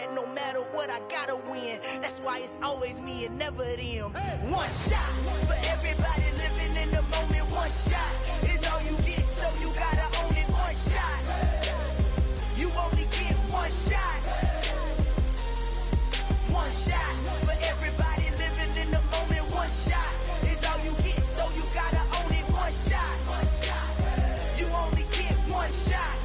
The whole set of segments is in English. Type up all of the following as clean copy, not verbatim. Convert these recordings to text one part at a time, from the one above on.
that no matter what, I gotta win. That's why it's always me and never them. One shot for everybody living in the moment. One shot is all you get, so you gotta own it. One shot. You only get one shot. One shot for everybody living in the moment. One shot is all you get, so you gotta own it. One shot. You only get one shot.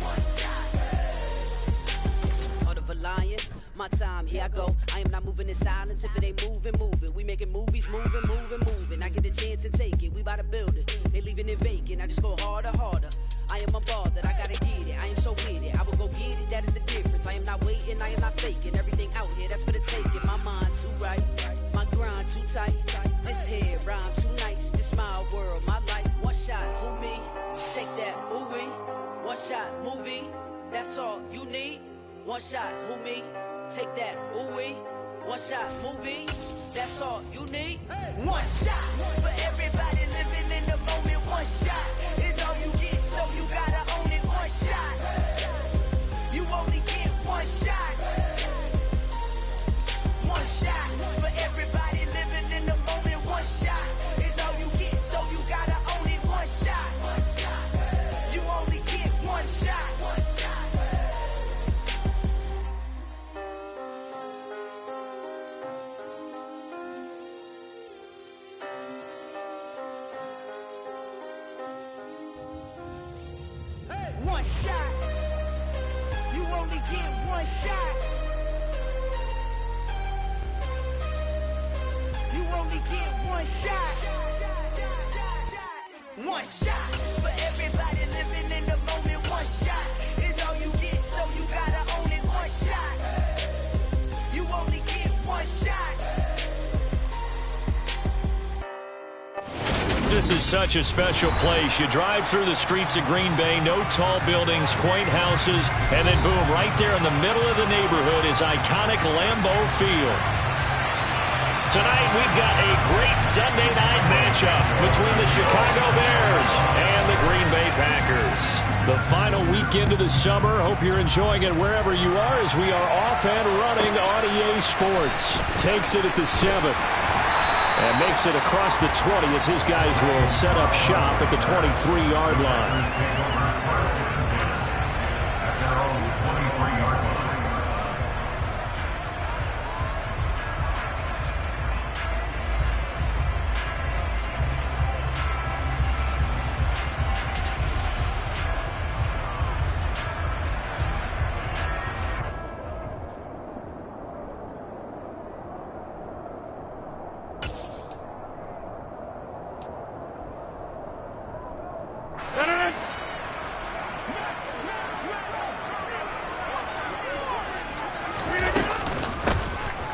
Heart of a lion, my time, here I go. I am not moving in silence. If it ain't moving, move it. We making movies, moving, moving, moving. I get a chance and take it. We bout to build it. They leaving it vacant. I just go harder, harder. I am a ball that I gotta get it. I am so with it. I will go get it. That is the difference. I am not waiting. I am not faking. Everything out here, that's for the taking. My mind too right. My grind too tight. This here rhyme too nice. This my world, my life. One shot, who me? Take that, ooh-wee. One shot, movie. That's all you need. One shot, who me? Take that, ooh-wee. One shot, movie. That's all you need. One shot for everybody living in the moment. One shot is all you get, so you gotta own it. One shot. You only get one shot. One shot for everybody living in the moment. One shot is all you get, so you gotta own it. One shot. You only get one shot. One shot. You only get one shot. You only get one shot. One shot for everybody living in the moment. One shot is all you get, so you gotta own it. One shot. You only get one shot. This is such a special place. You drive through the streets of Green Bay, no tall buildings, quaint houses, and then boom, right there in the middle of the neighborhood is iconic Lambeau Field. Tonight we've got a great Sunday night matchup between the Chicago Bears and the Green Bay Packers. The final weekend of the summer. Hope you're enjoying it wherever you are as we are off and running on EA Sports. Takes it at the 7. And makes it across the 20 as his guys will set up shop at the 23-yard line.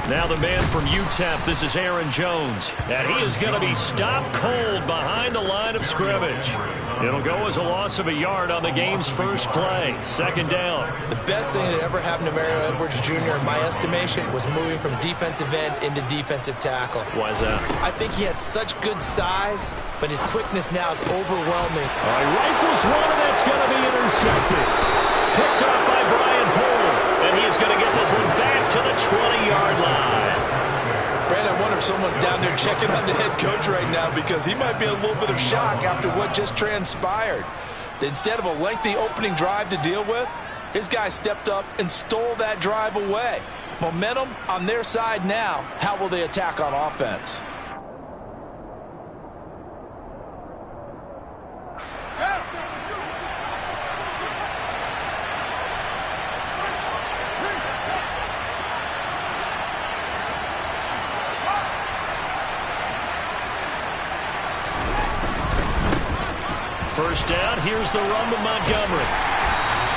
Now the man from UTEP, this is Aaron Jones, and he is going to be stopped cold behind the line of scrimmage. It'll go as a loss of a yard on the game's first play. Second down. The best thing that ever happened to Mario Edwards Jr., in my estimation, was moving from defensive end into defensive tackle. Why is that? I think he had such good size, but his quickness now is overwhelming. All right, rifles one, and that's going to be intercepted. Picked off by Brian Poole, and he is going to get this one back to the 20-yard line. Brandon, I wonder if someone's down there checking on the head coach right now because he might be in a little bit of shock after what just transpired. Instead of a lengthy opening drive to deal with, his guy stepped up and stole that drive away. Momentum on their side now. How will they attack on offense? First down, here's the run to Montgomery.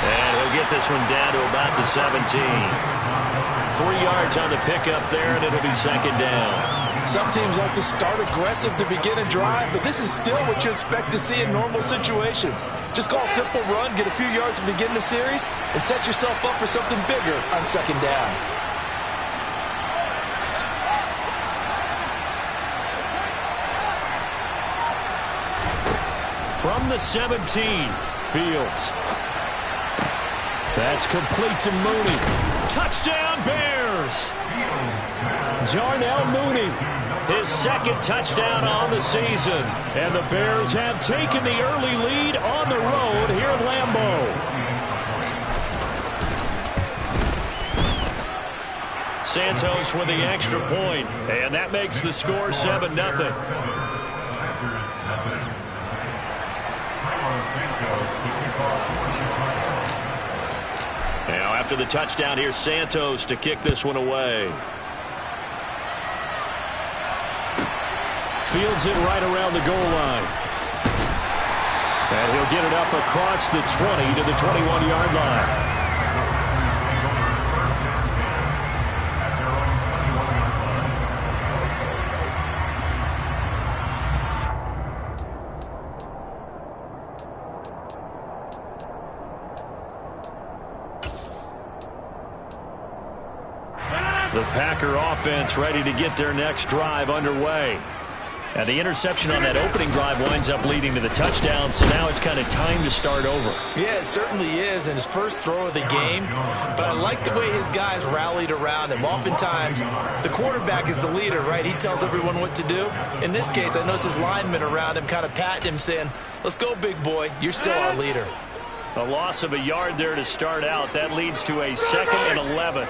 And he'll get this one down to about the 17. 3 yards on the pickup there, and it'll be second down. Some teams like to start aggressive to begin a drive, but this is still what you expect to see in normal situations. Just call a simple run, get a few yards to begin the series, and set yourself up for something bigger on second down. From the 17, Fields. That's complete to Mooney. Touchdown, Bears! Darnell Mooney. His second touchdown on the season. And the Bears have taken the early lead on the road here at Lambeau. Santos with the extra point, and that makes the score 7-0. Now after the touchdown, here's Santos to kick this one away. Fields it right around the goal line. And he'll get it up across the 20 to the 21-yard line. The Packer offense ready to get their next drive underway. And the interception on that opening drive winds up leading to the touchdown, so now it's kind of time to start over. Yeah, it certainly is, in his first throw of the game. But I like the way his guys rallied around him. Oftentimes, the quarterback is the leader, right? He tells everyone what to do. In this case, I noticed his linemen around him kind of patting him, saying, let's go, big boy. You're still our leader. A loss of a yard there to start out. That leads to a 2nd and 11.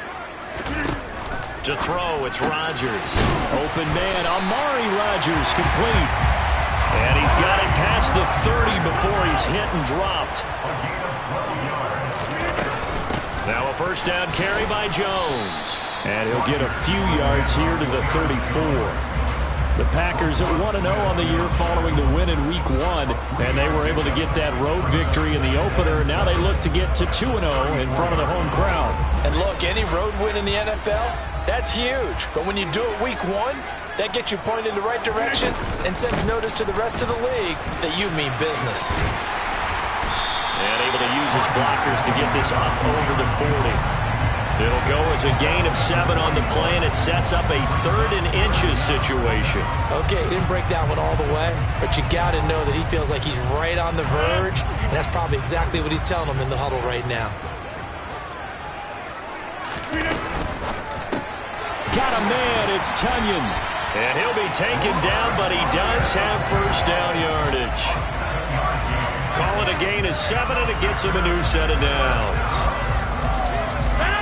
To throw, it's Rodgers. Open man, Amari Rodgers, complete. And he's got it past the 30 before he's hit and dropped. Now a first down carry by Jones. And he'll get a few yards here to the 34. The Packers at 1-0 on the year following the win in Week 1. And they were able to get that road victory in the opener. Now they look to get to 2-0 in front of the home crowd. And look, any road win in the NFL, that's huge. But when you do it Week 1, that gets you pointed in the right direction and sends notice to the rest of the league that you mean business. And able to use his blockers to get this up over the 40. It'll go as a gain of 7 on the play, and it sets up a 3rd and inches situation. Okay, he didn't break that one all the way, but you got to know that he feels like he's right on the verge, and that's probably exactly what he's telling them in the huddle right now. Got a man, it's Tunyon. And he'll be taken down, but he does have first down yardage. Call it a gain of 7, and it gets him a new set of downs.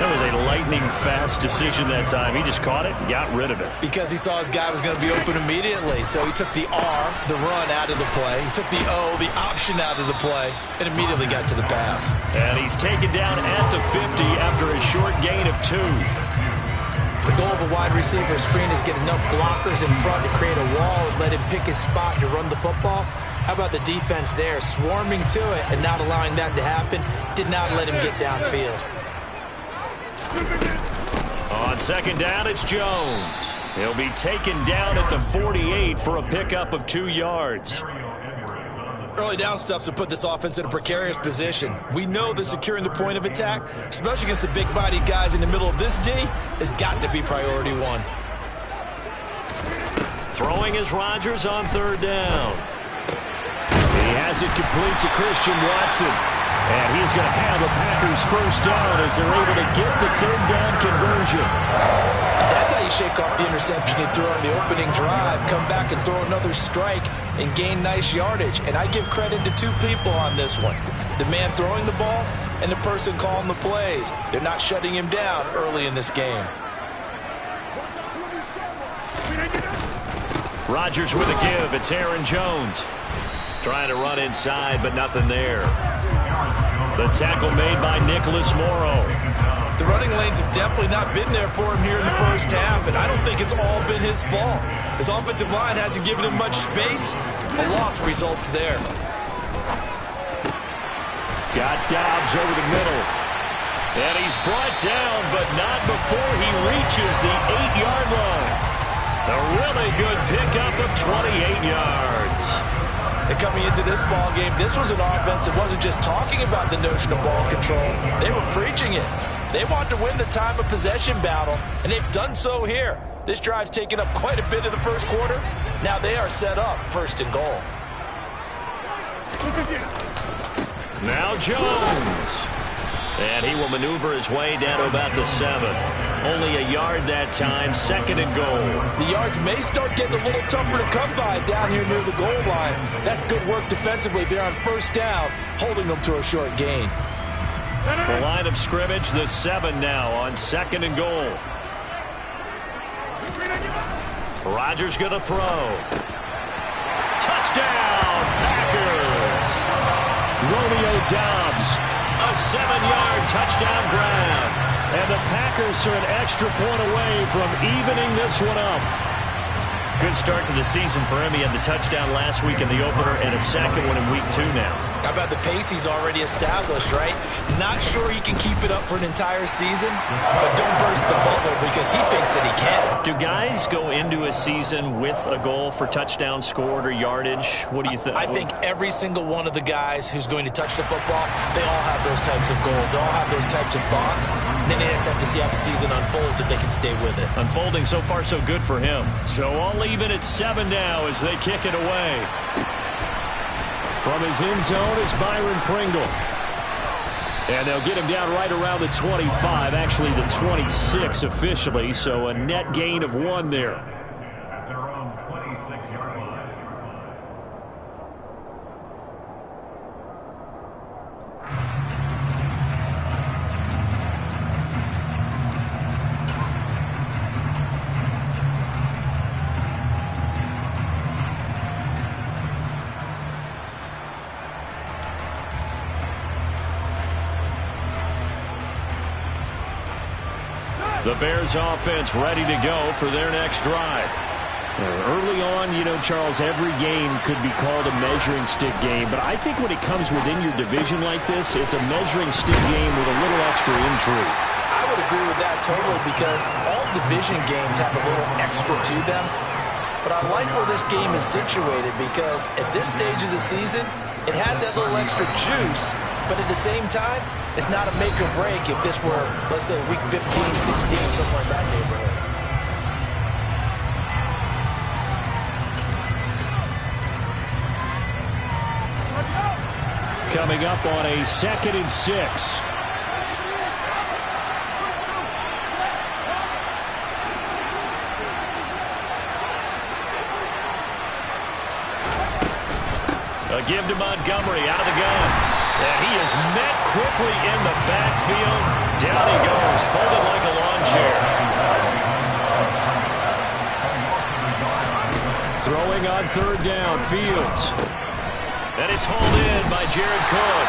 That was a lightning-fast decision that time. He just caught it and got rid of it. Because he saw his guy was going to be open immediately. So he took the R, the run, out of the play. He took the O, the option, out of the play, and immediately got to the pass. And he's taken down at the 50 after a short gain of 2. The goal of a wide receiver screen is get enough blockers in front to create a wall and let him pick his spot to run the football. How about the defense there, swarming to it and not allowing that to happen? Did not let him get downfield. On second down, it's Jones. He'll be taken down at the 48 for a pickup of 2 yards. Early down stuff's to put this offense in a precarious position. We know that securing the point of attack, especially against the big-bodied guys in the middle of this D, has got to be priority 1. Throwing is Rodgers on 3rd down. He has it complete to Christian Watson. And he's going to have the Packers first down as they're able to get the 3rd down conversion. That's how you shake off the interception he threw on the opening drive, come back and throw another strike and gain nice yardage. And I give credit to 2 people on this one. The man throwing the ball and the person calling the plays. They're not shutting him down early in this game. Rodgers with a give. It's Aaron Jones. Trying to run inside, but nothing there. The tackle made by Nicholas Morrow. The running lanes have definitely not been there for him here in the first half, and I don't think it's all been his fault. His offensive line hasn't given him much space. A loss results there. Got Dobbs over the middle. And he's brought down, but not before he reaches the 8-yard line. A really good pickup of 28 yards. And coming into this ball game, this was an offense that wasn't just talking about the notion of ball control. They were preaching it. They want to win the time of possession battle, and they've done so here. This drive's taken up quite a bit of the first quarter. Now they are set up 1st and goal. Now Jones. And he will maneuver his way down to about the 7. Only a yard that time, 2nd and goal. The yards may start getting a little tougher to come by down here near the goal line. That's good work defensively there on 1st down, holding them to a short gain. The line of scrimmage, the 7 now on 2nd and goal. Rodgers going to throw. Touchdown, Packers! Romeo Doubs, a 7-yard touchdown grab. And the Packers are an extra point away from evening this one up. Good start to the season for him. He had the touchdown last week in the opener and a 2nd one in week 2 now. How about the pace he's already established, right? Not sure he can keep it up for an entire season, but don't burst the bubble because he thinks that he can. Do guys go into a season with a goal for touchdown scored or yardage? What do you think? I think every single one of the guys who's going to touch the football, they all have those types of goals. They all have those types of thoughts. And then they just have to see how the season unfolds if they can stay with it. Unfolding so far so good for him. So all even at 7 now as they kick it away. From his end zone is Byron Pringle. And they'll get him down right around the 25, actually the 26 officially, so a net gain of 1 there. At their own 26-yard line. The Bears offense ready to go for their next drive. Early on, you know, Charles, every game could be called a measuring stick game, but I think when it comes within your division like this, it's a measuring stick game with a little extra intrigue. I would agree with that totally because all division games have a little extra to them. But I like where this game is situated because at this stage of the season, it has that little extra juice, but at the same time, it's not a make or break if this were, let's say, week 15, 16, something like that neighborhood. Coming up on a 2nd and 6. A give to Montgomery out of the gun. And he is met quickly in the backfield. Down he goes, folded like a lawn chair. Throwing on 3rd down, Fields. And it's hauled in by Jared Cook.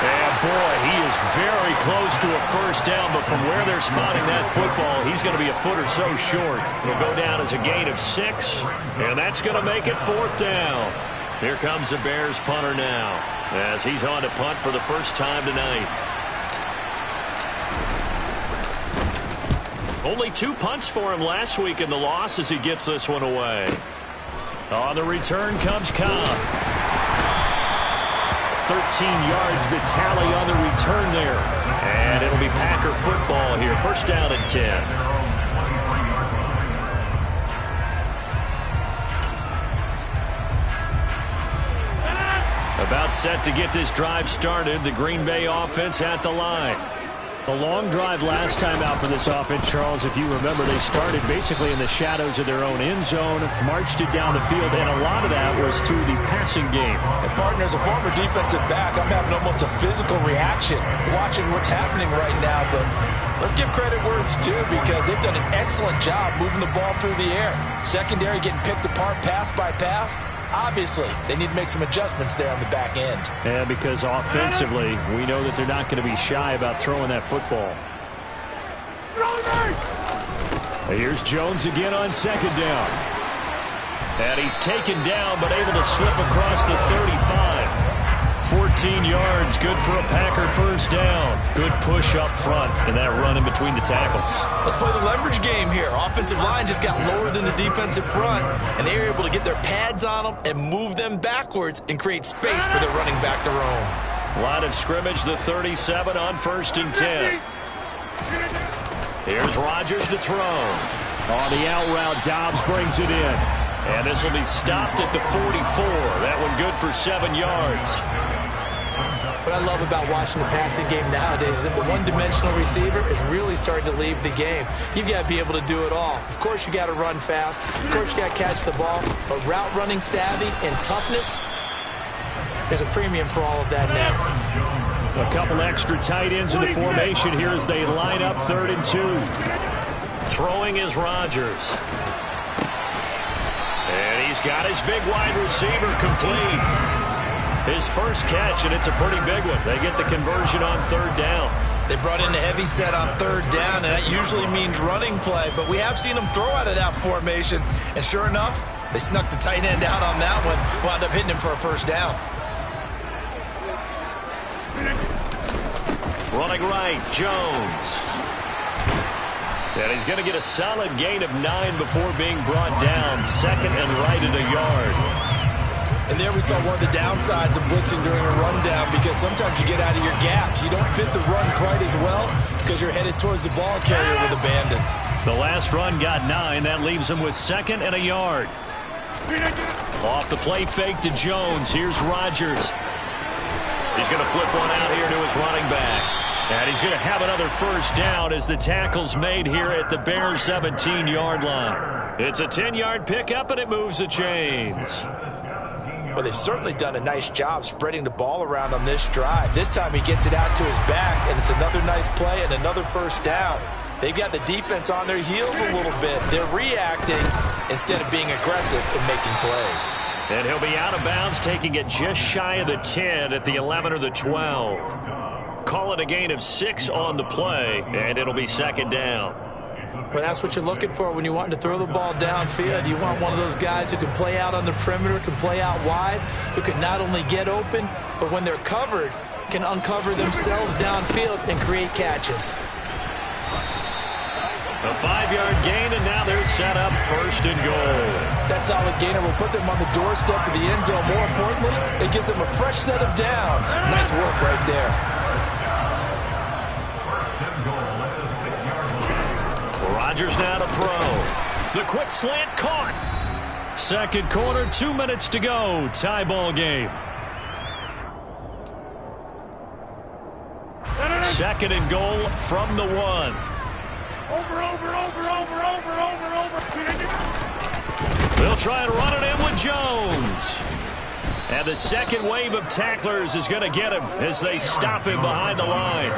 And boy, he is very close to a 1st down, but from where they're spotting that football, he's going to be a foot or so short. It'll go down as a gain of 6, and that's going to make it 4th down. Here comes the Bears punter now, as he's on to punt for the first time tonight. Only 2 punts for him last week in the loss as he gets this one away. On the return comes Carr. 13 yards the tally on the return there. And it'll be Packer football here. 1st down and 10. About set to get this drive started. The Green Bay offense at the line. A long drive last time out for this offense, Charles. If you remember, they started basically in the shadows of their own end zone, marched it down the field, and a lot of that was through the passing game. And partner, as a former defensive back, I'm having almost a physical reaction watching what's happening right now. But let's give credit where it's due because they've done an excellent job moving the ball through the air. Secondary getting picked apart pass by pass. Obviously, they need to make some adjustments there on the back end. And because offensively, we know that they're not going to be shy about throwing that football. Here's Jones again on 2nd down. And he's taken down, but able to slip across the 35. 14 yards, good for a Packer 1st down. Good push up front and that run in between the tackles. Let's play the leverage game here. Offensive line just got lower than the defensive front, and they were able to get their pads on them and move them backwards and create space for their running back to roam. Line of scrimmage, the 37 on 1st and 10. Here's Rodgers to throw. On the out route, Doubs brings it in. And this will be stopped at the 44. That one good for 7 yards. What I love about watching the passing game nowadays is that the one-dimensional receiver is really starting to leave the game. You've got to be able to do it all. Of course, you got to run fast. Of course, you got to catch the ball. But route running savvy and toughness, there's a premium for all of that now. A couple extra tight ends in the formation here as they line up 3rd and 2. Throwing is Rodgers. And he's got his big wide receiver complete. His first catch, and it's a pretty big one. They get the conversion on 3rd down. They brought in the heavy set on 3rd down, and that usually means running play. But we have seen them throw out of that formation. And sure enough, they snuck the tight end out on that one. Wound up hitting him for a 1st down. Running right, Jones. And he's going to get a solid gain of 9 before being brought down. 2nd and right at a yard. And there we saw one of the downsides of blitzing during a rundown, because sometimes you get out of your gaps. You don't fit the run quite as well because you're headed towards the ball carrier with abandon. The last run got 9. That leaves him with 2nd and a yard. Off the play fake to Jones. Here's Rodgers. He's going to flip one out here to his running back. And he's going to have another 1st down as the tackle's made here at the Bears' 17-yard line. It's a 10-yard pickup, and it moves the chains. Well, they've certainly done a nice job spreading the ball around on this drive. This time he gets it out to his back, and it's another nice play and another 1st down. They've got the defense on their heels a little bit. They're reacting instead of being aggressive and making plays. And he'll be out of bounds, taking it just shy of the 10 at the 11 or the 12. Call it a gain of 6 on the play, and it'll be 2nd down. Well, that's what you're looking for when you want to throw the ball downfield. You want one of those guys who can play out on the perimeter, can play out wide, who can not only get open, but when they're covered, can uncover themselves downfield and create catches. A 5-yard gain, and now they're set up 1st and goal. That solid gainer will put them on the doorstep of the end zone. More importantly, it gives them a fresh set of downs. Nice work right there. Rodgers now to throw. The quick slant caught. 2nd quarter, 2 minutes to go. Tie ball game. 2nd and goal from the 1. Over. They'll try and run it in with Jones. And the 2nd wave of tacklers is going to get him as they stop him behind the line.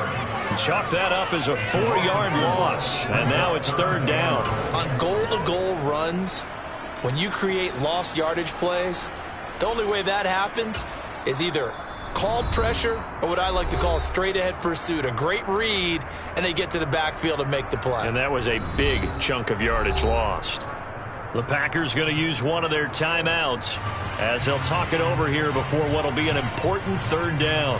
Chalk that up as a 4-yard loss, and now it's 3rd down. On goal-to-goal runs, when you create lost yardage plays, the only way that happens is either called pressure or what I like to call a straight-ahead pursuit, a great read, and they get to the backfield and make the play. And that was a big chunk of yardage lost. The Packers going to use one of their timeouts as they'll talk it over here before what will be an important 3rd down.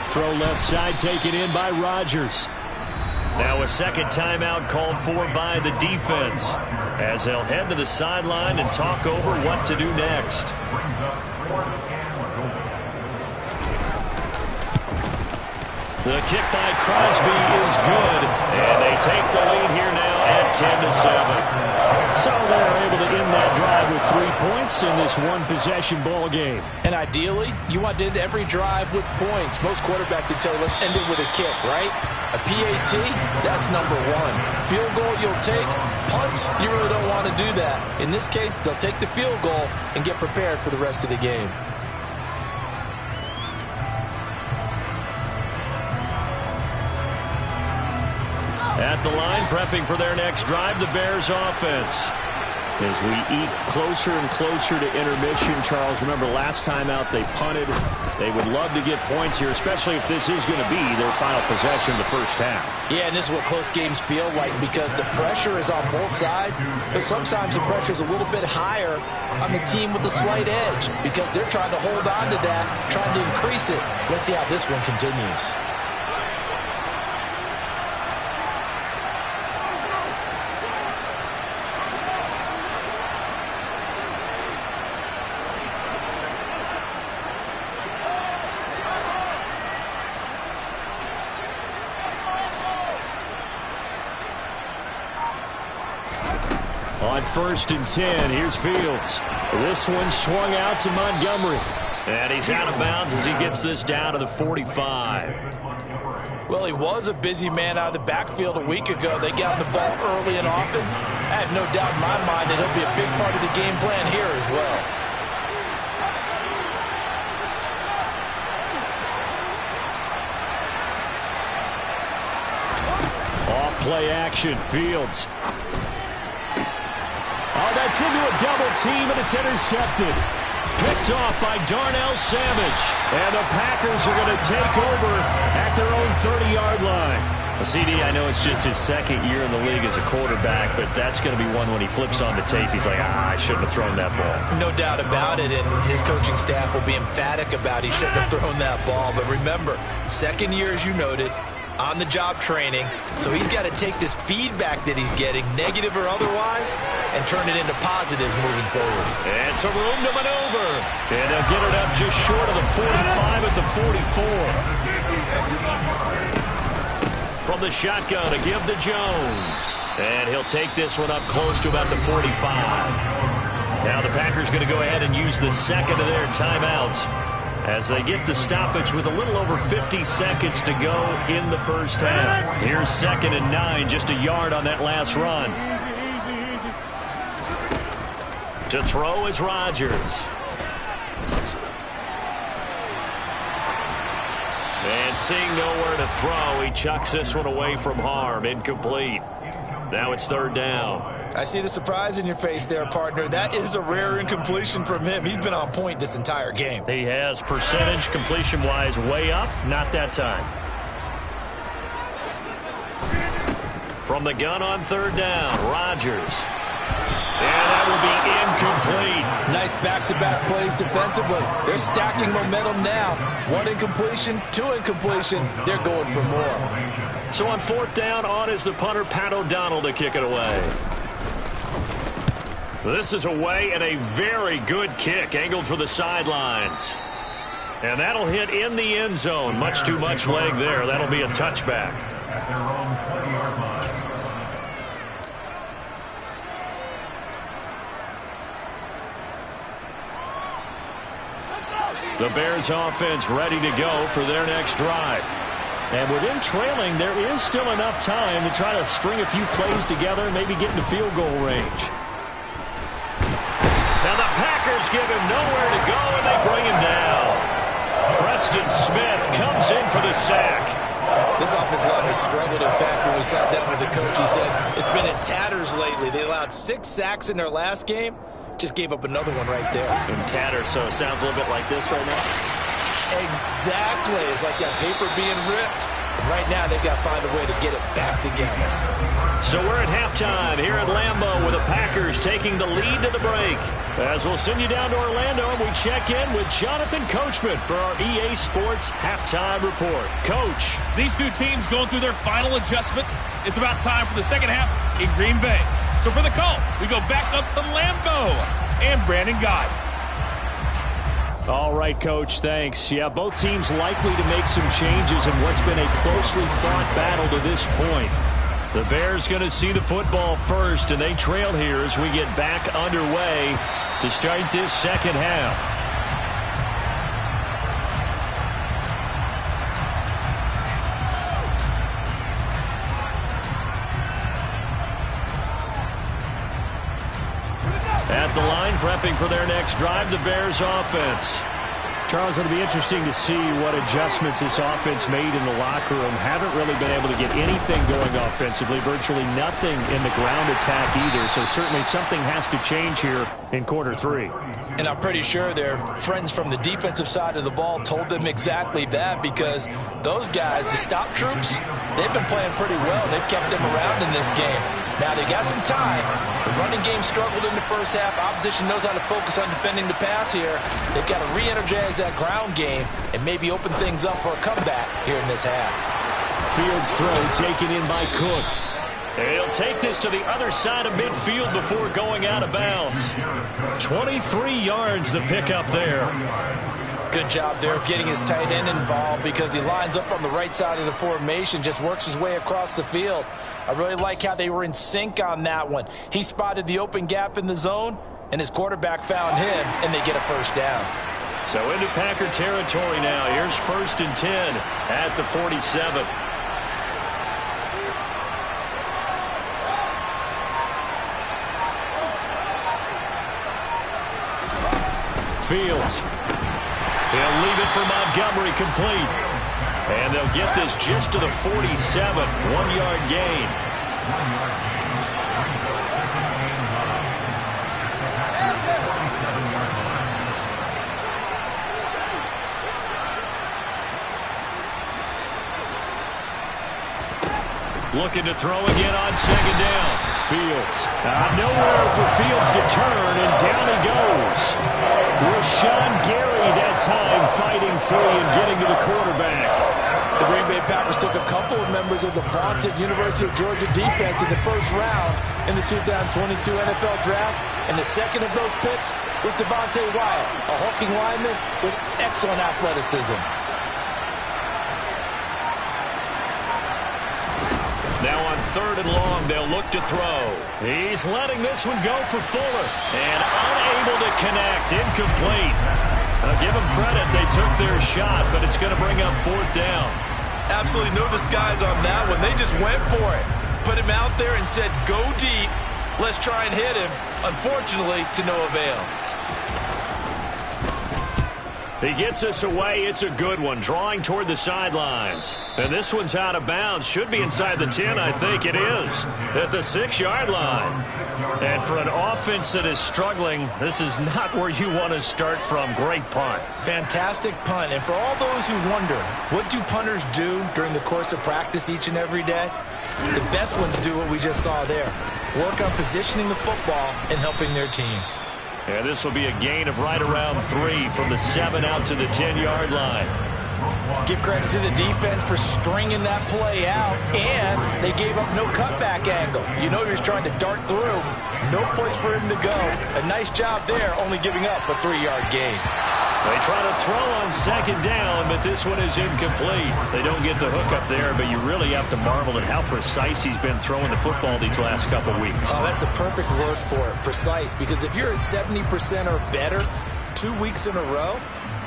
Throw left side taken in by Rodgers. Now a 2nd timeout called for by the defense as they'll head to the sideline and talk over what to do next. The kick by Crosby is good, and they take the lead here now at 10-7. So they're able to end that drive with 3 points in this one-possession ball game. And ideally, you want to end every drive with points. Most quarterbacks would tell you, let's end it with a kick, right? A PAT, that's number 1. Field goal you'll take. Punts, you really don't want to do that. In this case, they'll take the field goal and get prepared for the rest of the game. At the line, prepping for their next drive, the Bears offense. As we eat closer and closer to intermission, Charles, remember last time out they punted. They would love to get points here, especially if this is going to be their final possession of the first half. Yeah, and this is what close games feel like because the pressure is on both sides, but sometimes the pressure is a little bit higher on the team with the slight edge because they're trying to hold on to that, trying to increase it. Let's see how this one continues. On 1st and 10, here's Fields. This one swung out to Montgomery. And he's out of bounds as he gets this down to the 45. Well, he was a busy man out of the backfield a week ago. They got the ball early and often. I have no doubt in my mind that he'll be a big part of the game plan here as well. Off play action, Fields. Oh, that's into a double team, and it's intercepted. Picked off by Darnell Savage. And the Packers are going to take over at their own 30-yard line. CD, I know it's just his second year in the league as a quarterback, but that's going to be one when he flips on the tape. He's like, I shouldn't have thrown that ball. No doubt about it, and his coaching staff will be emphatic about he shouldn't have thrown that ball. But remember, second year, as you noted, on-the-job training, so he's got to take this feedback that he's getting, negative or otherwise, and turn it into positives moving forward. And some room to maneuver. And they'll get it up just short of the 45 at the 44. From the shotgun to give to Jones. And he'll take this one up close to about the 45. Now the Packers going to go ahead and use the second of their timeouts as they get the stoppage with a little over 50 seconds to go in the first half. Here's 2nd and 9, just a yard on that last run. To throw is Rodgers. And seeing nowhere to throw, he chucks this one away from harm. Incomplete. Now it's 3rd down. I see the surprise in your face there, partner. That is a rare incompletion from him. He's been on point this entire game. He has percentage completion-wise way up. Not that time. From the gun on 3rd down, Rodgers. And that will be incomplete. Nice back-to-back plays defensively. They're stacking momentum now. 1 incompletion, 2 incompletion. They're going for more. So on 4th down, on is the punter, Pat O'Donnell, to kick it away. This is away and a very good kick, angled for the sidelines. And that'll hit in the end zone. Much too much leg there. That'll be a touchback. The Bears offense ready to go for their next drive. And with them trailing, there is still enough time to try to string a few plays together, maybe get into field goal range. Now the Packers give him nowhere to go, and they bring him down. Preston Smith comes in for the sack. This offensive line has struggled. In fact, when we sat down with the coach, he said it's been in tatters lately. They allowed 6 sacks in their last game. Just gave up another one right there. In tatters, so it sounds a little bit like this right now. Exactly. It's like that paper being ripped. And right now, they've got to find a way to get it back together. So we're at halftime here at Lambeau with the Packers taking the lead to the break. As we'll send you down to Orlando and we check in with Jonathan Coachman for our EA Sports Halftime Report. Coach. These two teams going through their final adjustments. It's about time for the second half in Green Bay. So for the call, we go back up to Lambeau and Brandon Gott. All right, Coach, thanks. Yeah, both teams likely to make some changes in what's been a closely fought battle to this point. The Bears going to see the football first, and they trail here as we get back underway to start this second half. At the line, prepping for their next drive, the Bears offense. Charles, it'll be interesting to see what adjustments this offense made in the locker room. Haven't really been able to get anything going offensively, virtually nothing in the ground attack either. So certainly something has to change here in quarter 3. And I'm pretty sure their friends from the defensive side of the ball told them exactly that, because those guys, the stop troops, they've been playing pretty well. They've kept them around in this game. Now, they got some time. The running game struggled in the first half. Opposition knows how to focus on defending the pass here. They've got to re-energize that ground game and maybe open things up for a comeback here in this half. Fields throw taken in by Cook. And he'll take this to the other side of midfield before going out of bounds. 23 yards the pickup there. Good job there of getting his tight end involved because he lines up on the right side of the formation, just works his way across the field. I really like how they were in sync on that one. He spotted the open gap in the zone, and his quarterback found him, and they get a first down. So into Packer territory now. Here's 1st and 10 at the 47. Fields. He'll leave it for Montgomery complete. And they'll get this just to the 47. 1-yard gain. Looking to throw again on 2nd down. Fields. Nowhere for Fields to turn, and down he goes. Rashawn Gary that time fighting free and getting to the quarterback. The Green Bay Packers took a couple of members of the vaunted University of Georgia defense in the first round in the 2022 NFL Draft, and the second of those picks was Devontae Wyatt, a hulking lineman with excellent athleticism. Now on 3rd and long, they'll look to throw. He's letting this one go for Fuller. And unable to connect. Incomplete. I'll give them credit. They took their shot, but it's going to bring up 4th down. Absolutely no disguise on that one. They just went for it. Put him out there and said, go deep. Let's try and hit him. Unfortunately, to no avail. He gets us away. It's a good one. Drawing toward the sidelines. And this one's out of bounds. Should be inside the 10. I think it is. At the 6-yard line. And for an offense that is struggling, this is not where you want to start from. Great punt. Fantastic punt. And for all those who wonder, what do punters do during the course of practice each and every day? The best ones do what we just saw there. Work on positioning the football and helping their team. And this will be a gain of right around 3 from the 7 out to the 10-yard line. Give credit to the defense for stringing that play out, and they gave up no cutback angle. You know he was trying to dart through. No place for him to go. A nice job there, only giving up a 3-yard gain. They try to throw on 2nd down, but this one is incomplete. They don't get the hook up there, but you really have to marvel at how precise he's been throwing the football these last couple weeks. Oh, that's a perfect word for it, precise, because if you're at 70% or better 2 weeks in a row,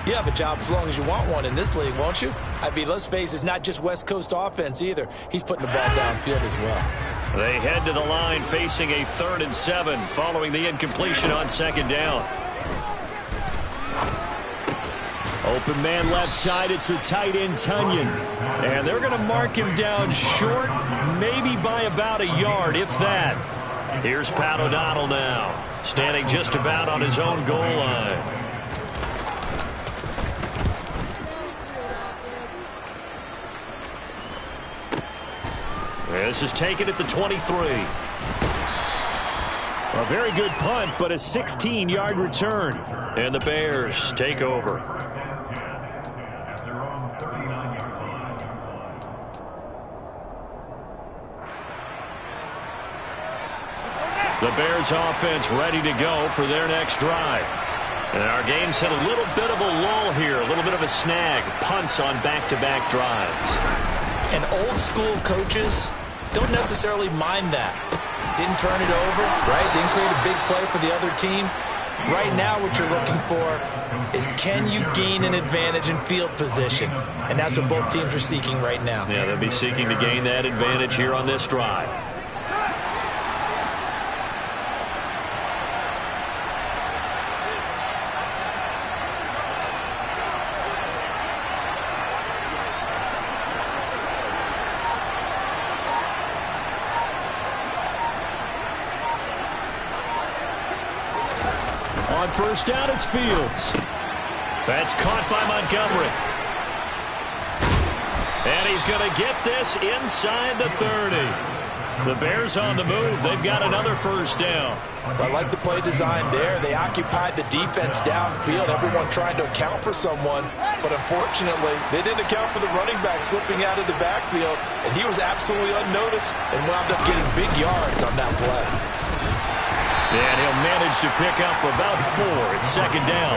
you have a job as long as you want one in this league, won't you? I mean, let's face it, it's not just West Coast offense either. He's putting the ball downfield as well. They head to the line facing a 3rd and 7 following the incompletion on 2nd down. Open man left side, it's the tight end, Tunyon. And they're going to mark him down short, maybe by about a yard, if that. Here's Pat O'Donnell now, standing just about on his own goal line. This is taken at the 23. A very good punt, but a 16-yard return. And the Bears take over. The Bears offense ready to go for their next drive. And our game's hit a little bit of a lull here, a little bit of a snag. Punts on back-to-back drives. And old school coaches don't necessarily mind that. Didn't turn it over, right? Didn't create a big play for the other team. Right now what you're looking for is, can you gain an advantage in field position? And that's what both teams are seeking right now. Yeah, they'll be seeking to gain that advantage here on this drive. On 1st down, it's Fields. That's caught by Montgomery. And he's going to get this inside the 30. The Bears on the move. They've got another 1st down. I like the play design there. They occupied the defense downfield, everyone trying to account for someone. But unfortunately, they didn't account for the running back slipping out of the backfield, and he was absolutely unnoticed and wound up getting big yards on that play. And he'll manage to pick up about 4 at 2nd down.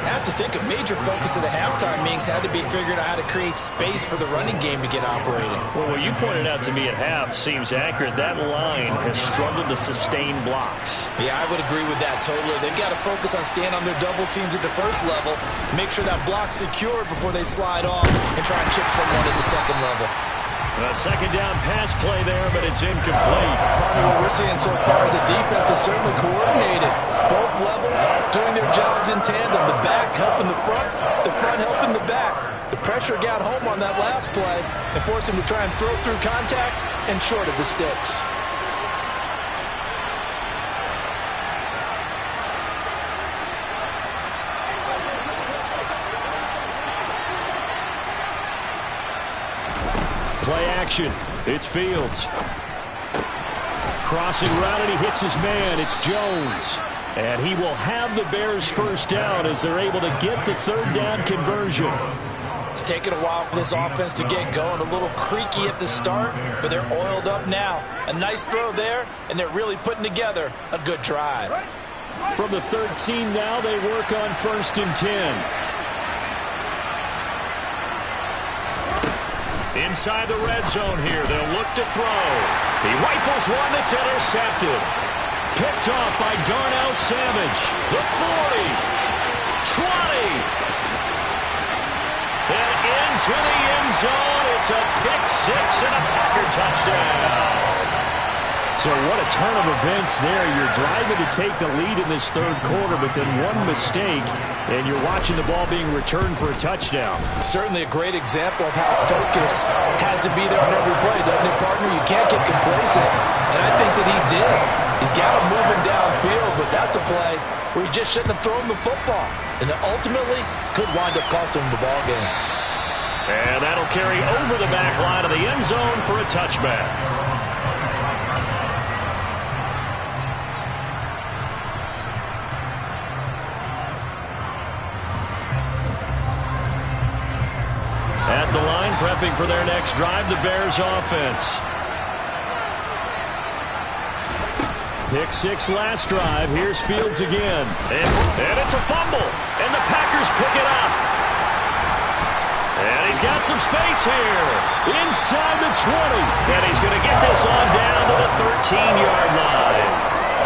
I have to think a major focus of the halftime meetings had to be figuring out how to create space for the running game to get operating. Well, what you pointed out to me at half seems accurate. That line has struggled to sustain blocks. Yeah, I would agree with that totally. They've got to focus on staying on their double teams at the first level, make sure that block's secured before they slide off and try and chip someone at the second level. A second down pass play there, but it's incomplete. Partner, what we're seeing so far is the defense is certainly coordinated. Both levels doing their jobs in tandem. The back helping the front helping the back. The pressure got home on that last play and forced him to try and throw through contact and short of the sticks. Play action. It's Fields. Crossing route, and he hits his man. It's Jones. And he will have the Bears first down as they're able to get the third down conversion. It's taken a while for this offense to get going. A little creaky at the start, but they're oiled up now. A nice throw there, and they're really putting together a good drive. From the 13 now, they work on 1st and 10. Inside the red zone here, they'll look to throw. He rifles one that's intercepted. Picked off by Darnell Savage. The 40. 20. And into the end zone. It's a pick six and a Packer touchdown. So what a turn of events there. You're driving to take the lead in this third quarter, but then one mistake, and you're watching the ball being returned for a touchdown. Certainly a great example of how focus has to be there on every play, doesn't it, partner? You can't get complacent, and I think that he did. He's got him moving downfield, but that's a play where he just shouldn't have thrown the football, and it ultimately could wind up costing him the ball game. And that'll carry over the back line of the end zone for a touchback. At the line, prepping for their next drive, the Bears offense. Pick six last drive. Here's Fields again. And it's a fumble. And the Packers pick it up. And he's got some space here. Inside the 20. And he's going to get this on down to the 13-yard line.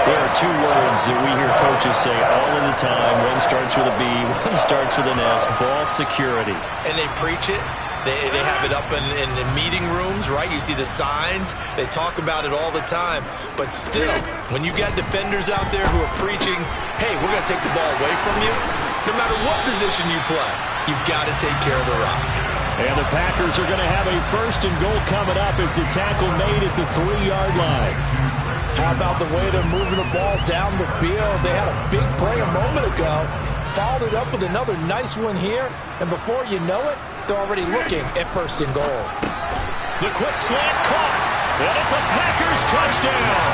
There are two words that we hear coaches say all of the time. One starts with a B, one starts with an S. Ball security. And they preach it. They have it up in meeting rooms, right? You see the signs. They talk about it all the time. But still, when you got defenders out there who are preaching, hey, we're going to take the ball away from you, no matter what position you play, you've got to take care of the rock. And the Packers are going to have a 1st and goal coming up as the tackle made at the 3-yard line. How about the way they're moving the ball down the field? They had a big play a moment ago, followed it up with another nice one here, and before you know it, they're already looking at 1st and goal. The quick slant caught, and it's a Packers touchdown.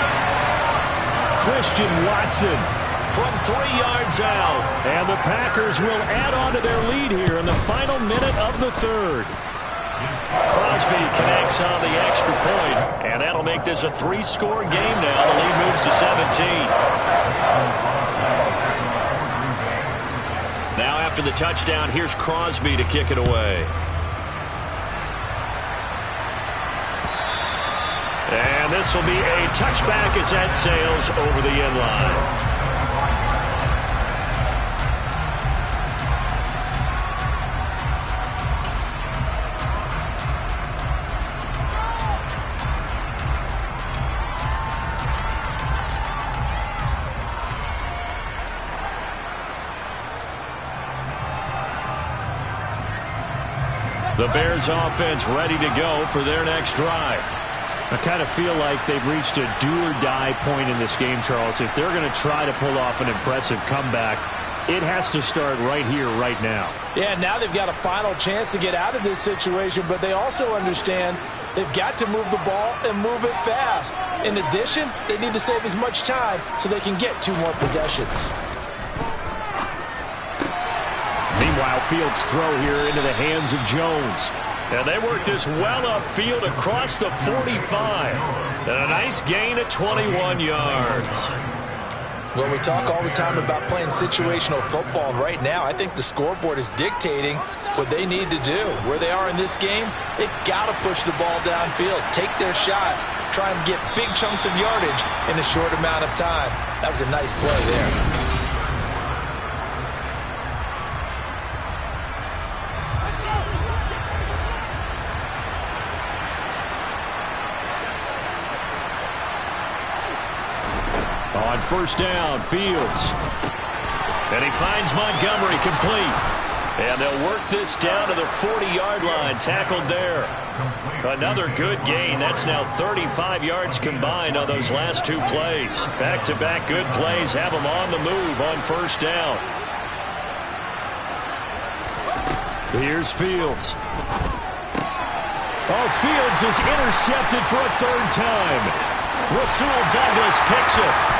Christian Watson from 3 yards out, and the Packers will add on to their lead here in the final minute of the third. Crosby connects on the extra point, and that'll make this a 3-score game now. The lead moves to 17. Now after the touchdown, here's Crosby to kick it away. And this will be a touchback as that sails over the end line. The Bears offense ready to go for their next drive. I kind of feel like they've reached a do-or-die point in this game, Charles. If they're going to try to pull off an impressive comeback, it has to start right here, right now. Yeah, now they've got a final chance to get out of this situation, but they also understand they've got to move the ball and move it fast. In addition, they need to save as much time so they can get 2 more possessions. Meanwhile, Fields' throw here into the hands of Jones. And they work this well upfield across the 45. And a nice gain of 21 yards. Well, we talk all the time about playing situational football, and right now I think the scoreboard is dictating what they need to do. Where they are in this game, they've got to push the ball downfield, take their shots, try and get big chunks of yardage in a short amount of time. That was a nice play there. On first down, Fields. And he finds Montgomery complete. And they'll work this down to the 40-yard line, tackled there. Another good gain. That's now 35 yards combined on those last two plays. Back-to-back good plays have them on the move on first down. Here's Fields. Oh, Fields is intercepted for a third time. Rasul Douglas picks it.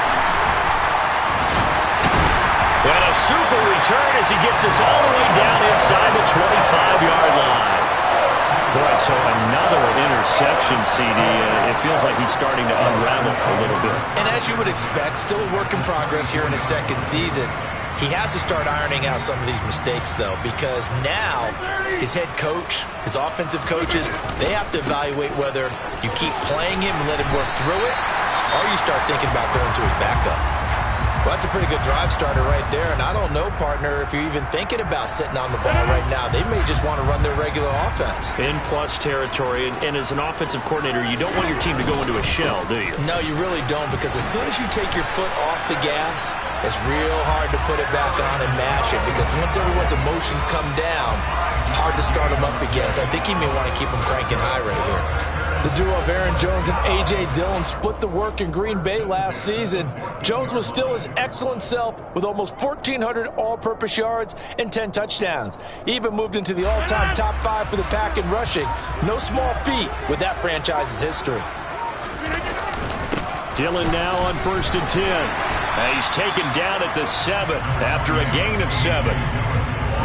And a super return as he gets us all the way down inside the 25-yard line. Boy, so another interception, CD. It feels like he's starting to unravel a little bit. And as you would expect, still a work in progress here in his second season. He has to start ironing out some of these mistakes, though, because now his head coach, his offensive coaches, they have to evaluate whether you keep playing him and let him work through it, or you start thinking about going to his backup. Well, that's a pretty good drive starter right there, and I don't know, partner, if you're even thinking about sitting on the ball right now. They may just want to run their regular offense. In plus territory, and as an offensive coordinator, you don't want your team to go into a shell, do you? No, you really don't, because as soon as you take your foot off the gas, it's real hard to put it back on and mash it, because once everyone's emotions come down, hard to start them up again. So I think he may want to keep them cranking high right here. The duo of Aaron Jones and A.J. Dillon split the work in Green Bay last season. Jones was still his excellent self with almost 1,400 all-purpose yards and 10 touchdowns. He even moved into the all-time top 5 for the pack in rushing. No small feat with that franchise's history. Dillon now on 1st and 10. He's taken down at the 7 after a gain of 7.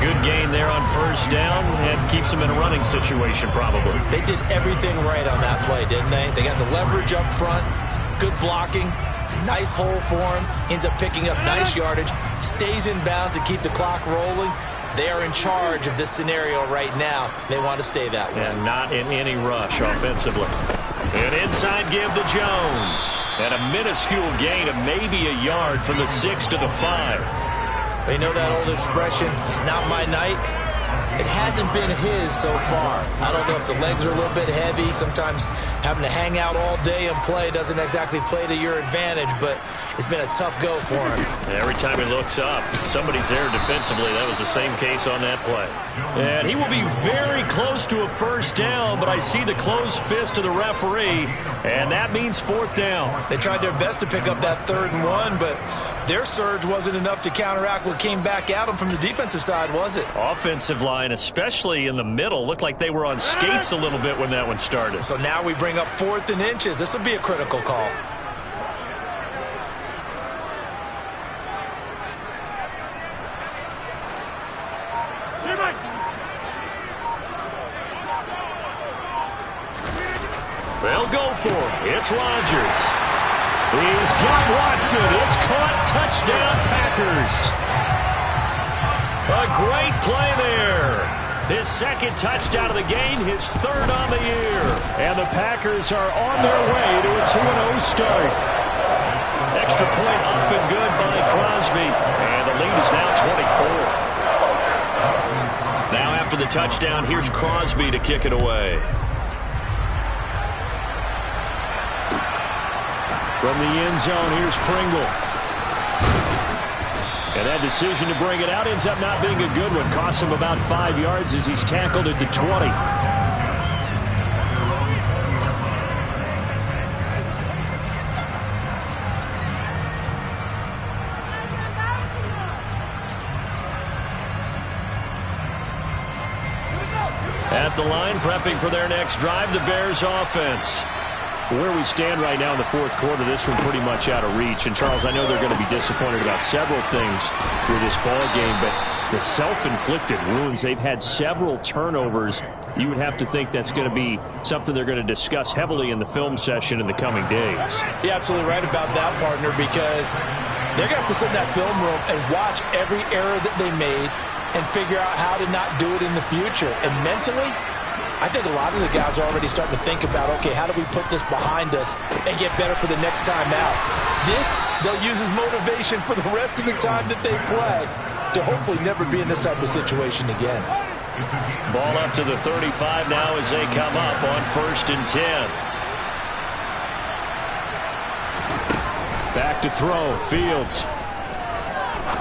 Good gain there on first down and keeps him in a running situation probably. They did everything right on that play, didn't they? They got the leverage up front, good blocking, nice hole for him, ends up picking up nice yardage, stays in bounds to keep the clock rolling. They are in charge of this scenario right now. They want to stay that way. And not in any rush offensively. An inside give to Jones. And a minuscule gain of maybe a yard from the 6 to the 5. You know that old expression, it's not my night? It hasn't been his so far. I don't know if the legs are a little bit heavy. Sometimes having to hang out all day and play doesn't exactly play to your advantage, but it's been a tough go for him. Every time he looks up, somebody's there defensively. That was the same case on that play. And he will be very close to a first down, but I see the closed fist of the referee, and that means 4th down. They tried their best to pick up that 3rd and 1, but their surge wasn't enough to counteract what came back at them from the defensive side, was it? Offensive line, especially in the middle, looked like they were on skates a little bit when that one started. So now we bring up 4th and inches. This will be a critical call. They'll go for it. It's Rodgers. He's got Watson. It's caught. Touchdown, Packers. A great play there. His 2nd touchdown of the game, his 3rd on the year. And the Packers are on their way to a 2-0 start. Extra point up and good by Crosby. And the lead is now 24. Now after the touchdown, here's Crosby to kick it away. From the end zone, here's Pringle. And that decision to bring it out ends up not being a good one. Costs him about 5 yards as he's tackled at the 20. At the line, prepping for their next drive, the Bears offense. Where we stand right now in the 4th quarter, this one pretty much out of reach. And, Charles, I know they're going to be disappointed about several things through this ball game, but the self-inflicted wounds, they've had several turnovers. You would have to think that's going to be something they're going to discuss heavily in the film session in the coming days. You're absolutely right about that, partner, because They're going to have to sit in that film room and watch every error that they made and figure out how to not do it in the future. And mentally, I think a lot of the guys are already starting to think about, okay, how do we put this behind us and get better for the next time out? This, they'll use as motivation for the rest of the time that they play to hopefully never be in this type of situation again. Ball up to the 35 now as they come up on 1st and 10. Back to throw, Fields.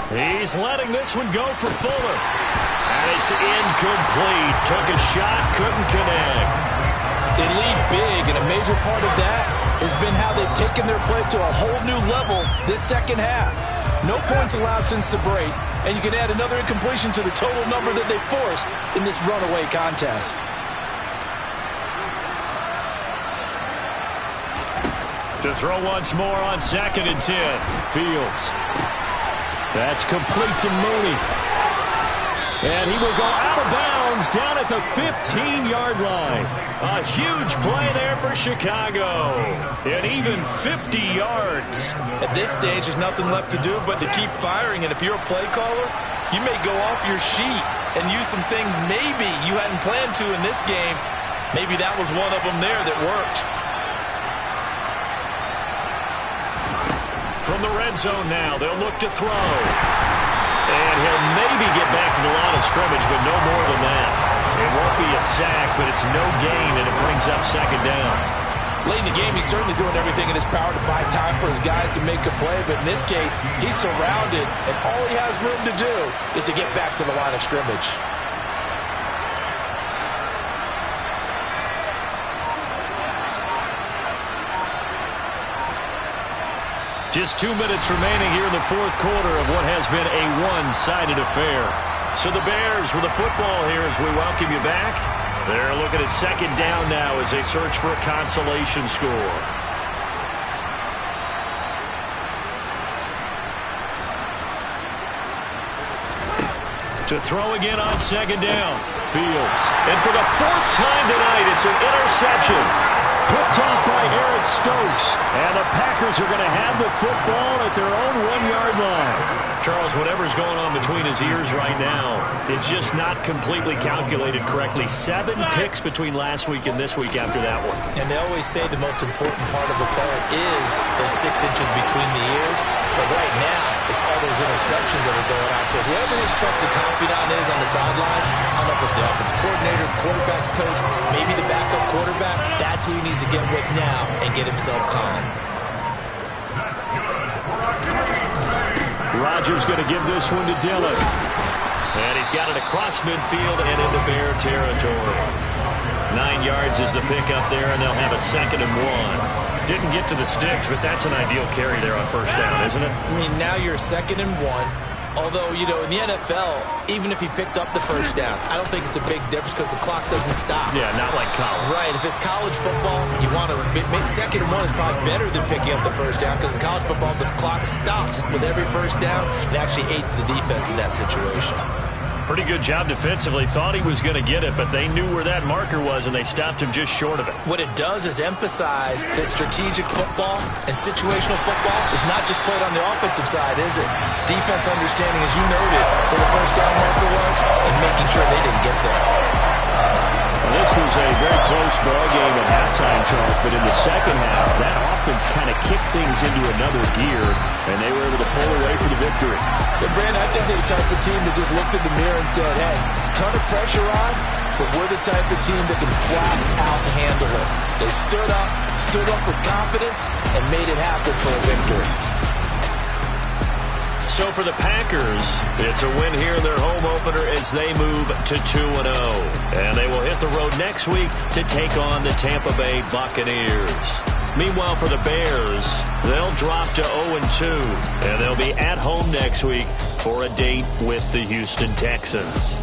He's letting this one go for Fuller. And it's incomplete. Took a shot, couldn't connect. They lead big, and a major part of that has been how they've taken their play to a whole new level this second half. No points allowed since the break, and you can add another incompletion to the total number that they forced in this runaway contest. To throw once more on 2nd and 10. Fields. That's complete to Mooney. And he will go out of bounds down at the 15-yard line. A huge play there for Chicago. And even 50 yards. At this stage, there's nothing left to do but to keep firing. And if you're a play caller, you may go off your sheet and use some things maybe you hadn't planned to in this game. Maybe that was one of them there that worked. From the red zone now, they'll look to throw. And he'll maybe get back to the line of scrimmage, but no more than that. It won't be a sack, but it's no gain, and it brings up 2nd down. Late in the game, he's certainly doing everything in his power to buy time for his guys to make a play, but in this case, he's surrounded, and all he has room to do is to get back to the line of scrimmage. Just 2 minutes remaining here in the 4th quarter of what has been a one-sided affair. So the Bears with the football here as we welcome you back. They're looking at 2nd down now as they search for a consolation score. To throw again on 2nd down. Fields. And for the 4th time tonight, it's an interception. Picked off by Eric Stokes. And the Packers are going to have the football at their own 1-yard line. Charles, whatever's going on between his ears right now, it's just not completely calculated correctly. 7 picks between last week and this week after that one. And they always say the most important part of a player is those 6 inches between the ears. But right now, it's all those interceptions that are going on. So whoever his trusted confidant is on the sidelines, I don't know if it's the offensive coordinator, the quarterback's coach, maybe the backup quarterback, that's who he needs to get with now and get himself calm. Rodgers going to give this one to Dillon. And he's got it across midfield and into Bear territory. 9 yards is the pickup there, and they'll have a 2nd and 1. Didn't get to the sticks, but that's an ideal carry there on 1st down, isn't it? I mean, now you're 2nd and 1. Although, you know, in the NFL, even if he picked up the 1st down, I don't think it's a big difference because the clock doesn't stop. Yeah, not like college. Right. If it's college football, you want to make 2nd and 1 is probably better than picking up the 1st down because in college football, the clock stops with every 1st down. It actually aids the defense in that situation. Pretty good job defensively. Thought he was going to get it, but they knew where that marker was, and they stopped him just short of it. What it does is emphasize that strategic football and situational football is not just played on the offensive side, is it? Defense understanding, as you noted, where the 1st down marker was and making sure they didn't get there. Well, this was a very close ball game at halftime, Charles, but in the 2nd half, that offense kind of kicked things into another gear, and they were able to pull away for the victory. But, Brandon, I think they're the type of team that just looked in the mirror and said, hey, ton of pressure on, but we're the type of team that can flat out handle it. They stood up with confidence, and made it happen for a victory. So for the Packers, it's a win here in their home opener as they move to 2-0. And they will hit the road next week to take on the Tampa Bay Buccaneers. Meanwhile, for the Bears, they'll drop to 0-2. And they'll be at home next week for a date with the Houston Texans.